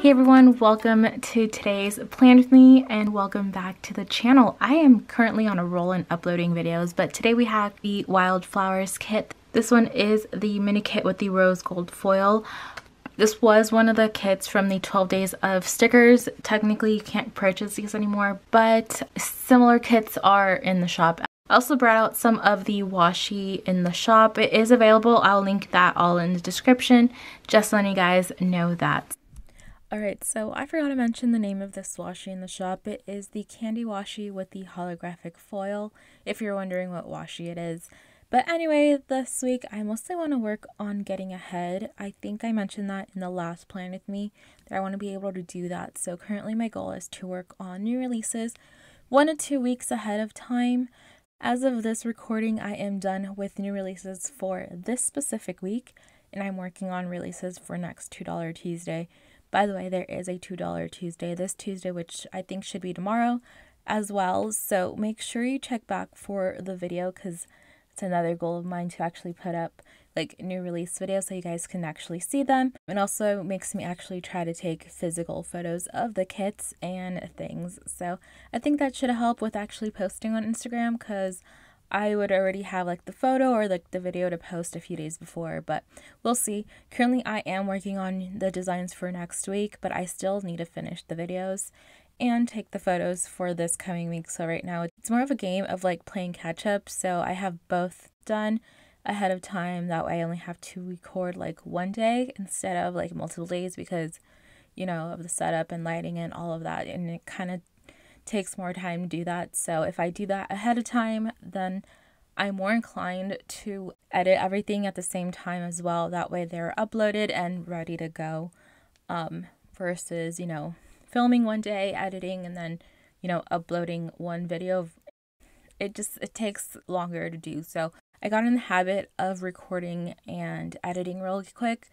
Hey everyone, welcome to today's Plan With Me and welcome back to the channel. I am currently on a roll in uploading videos, but today we have the Wildflowers kit. This one is the mini kit with the rose gold foil. This was one of the kits from the 12 days of stickers. Technically you can't purchase these anymore, but similar kits are in the shop. I also brought out some of the washi in the shop. It is available. I'll link that all in the description, just letting you guys know that. Alright, so I forgot to mention the name of this washi in the shop. It is the candy washi with the holographic foil, if you're wondering what washi it is. But anyway, this week I mostly want to work on getting ahead. I think I mentioned that in the last Plan With Me, that I want to be able to do that. So currently my goal is to work on new releases 1 to 2 weeks ahead of time. As of this recording, I am done with new releases for this specific week, and I'm working on releases for next $2 Tuesday. By the way, there is a $2 Tuesday this Tuesday, which I think should be tomorrow as well. So make sure you check back for the video, because it's another goal of mine to actually put up like new release videos so you guys can actually see them. It also makes me actually try to take physical photos of the kits and things. So I think that should help with actually posting on Instagram, because I would already have like the photo or like the video to post a few days before, but we'll see. Currently I am working on the designs for next week, but I still need to finish the videos and take the photos for this coming week. So right now it's more of a game of like playing catch up. So I have both done ahead of time. That way I only have to record like one day instead of like multiple days, because you know, of the setup and lighting and all of that, and it kind of takes more time to do that. So if I do that ahead of time, then I'm more inclined to edit everything at the same time as well. That way they're uploaded and ready to go, versus, you know, filming one day, editing, and then, you know, uploading one video. It takes longer to do. So I got in the habit of recording and editing really quick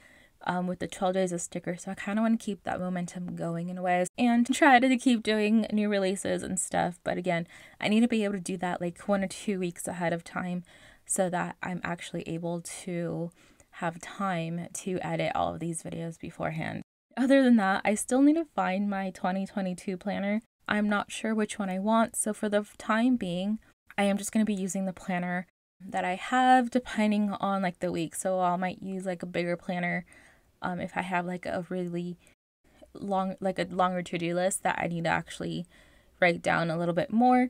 with the 12 days of stickers, so I kind of want to keep that momentum going in a way and try to keep doing new releases and stuff. But again, I need to be able to do that like 1 or 2 weeks ahead of time, so that I'm actually able to have time to edit all of these videos beforehand. Other than that, I still need to find my 2022 planner. I'm not sure which one I want, so for the time being, I am just going to be using the planner that I have depending on like the week. So I might use like a bigger planner if I have like a really long, like a longer to-do list that I need to actually write down a little bit more.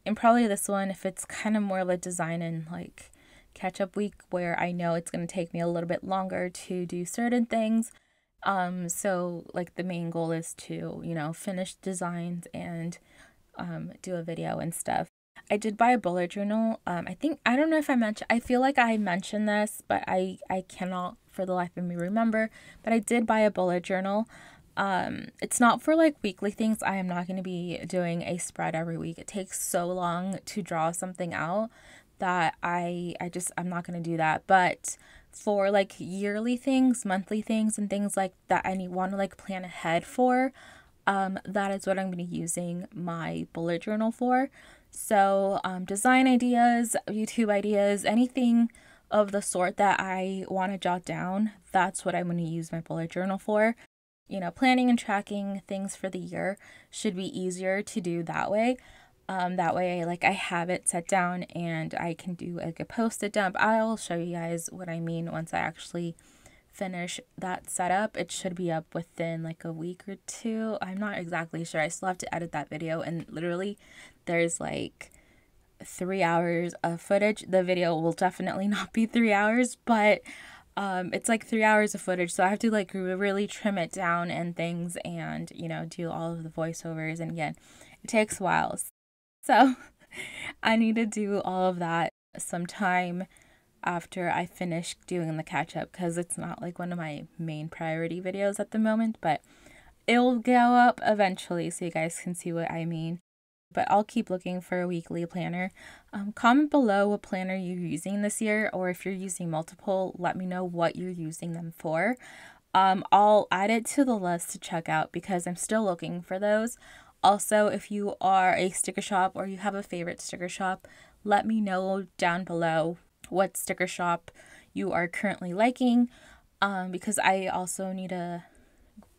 And probably this one, if it's kind of more of a design and like catch-up week where I know it's going to take me a little bit longer to do certain things. So like the main goal is to, you know, finish designs and do a video and stuff. I did buy a bullet journal. I don't know if I mentioned, I feel like I mentioned this, but I cannot for the life of me remember, but I did buy a bullet journal. It's not for like weekly things. I am not going to be doing a spread every week. It takes so long to draw something out that I'm not going to do that. But for like yearly things, monthly things, and things like that I want to like plan ahead for, that is what I'm going to be using my bullet journal for. So design ideas, YouTube ideas, anything of the sort that I want to jot down, that's what I'm going to use my bullet journal for. You know, planning and tracking things for the year should be easier to do that way. That way, like, I have it set down and I can do like a post-it dump. I'll show you guys what I mean once I actually finish that setup. It should be up within like a week or two. I'm not exactly sure. I still have to edit that video, and literally there's like 3 hours of footage. The video will definitely not be 3 hours, but it's like 3 hours of footage, so I have to like really trim it down and things, and you know, do all of the voiceovers, and again, it takes a while. So I need to do all of that sometime after I finish doing the catch up, because it's not like one of my main priority videos at the moment, but it'll go up eventually so you guys can see what I mean. But I'll keep looking for a weekly planner. Comment below what planner you're using this year, or if you're using multiple, let me know what you're using them for. I'll add it to the list to check out because I'm still looking for those. Also, if you are a sticker shop or you have a favorite sticker shop, let me know down below what sticker shop you are currently liking, because I also need to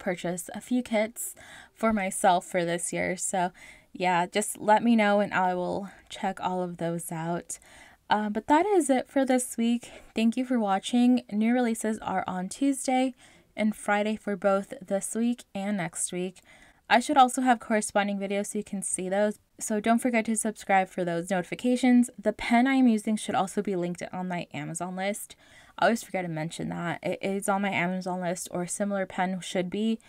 purchase a few kits for myself for this year. So yeah, just let me know and I will check all of those out. But that is it for this week. Thank you for watching. New releases are on Tuesday and Friday for both this week and next week. I should also have corresponding videos so you can see those. So don't forget to subscribe for those notifications. The pen I'm using should also be linked on my Amazon list. I always forget to mention that. It is on my Amazon list, or a similar pen should be.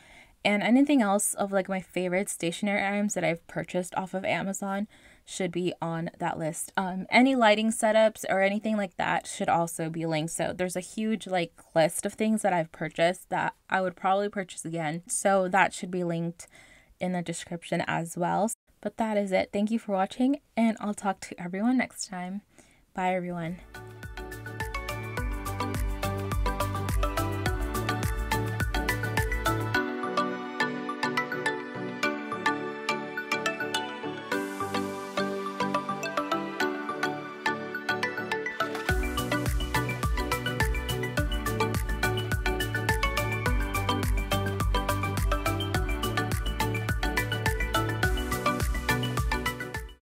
And anything else of like my favorite stationery items that I've purchased off of Amazon should be on that list. Any lighting setups or anything like that should also be linked. So there's a huge like list of things that I've purchased that I would probably purchase again. So that should be linked in the description as well. But that is it. Thank you for watching, and I'll talk to everyone next time. Bye everyone.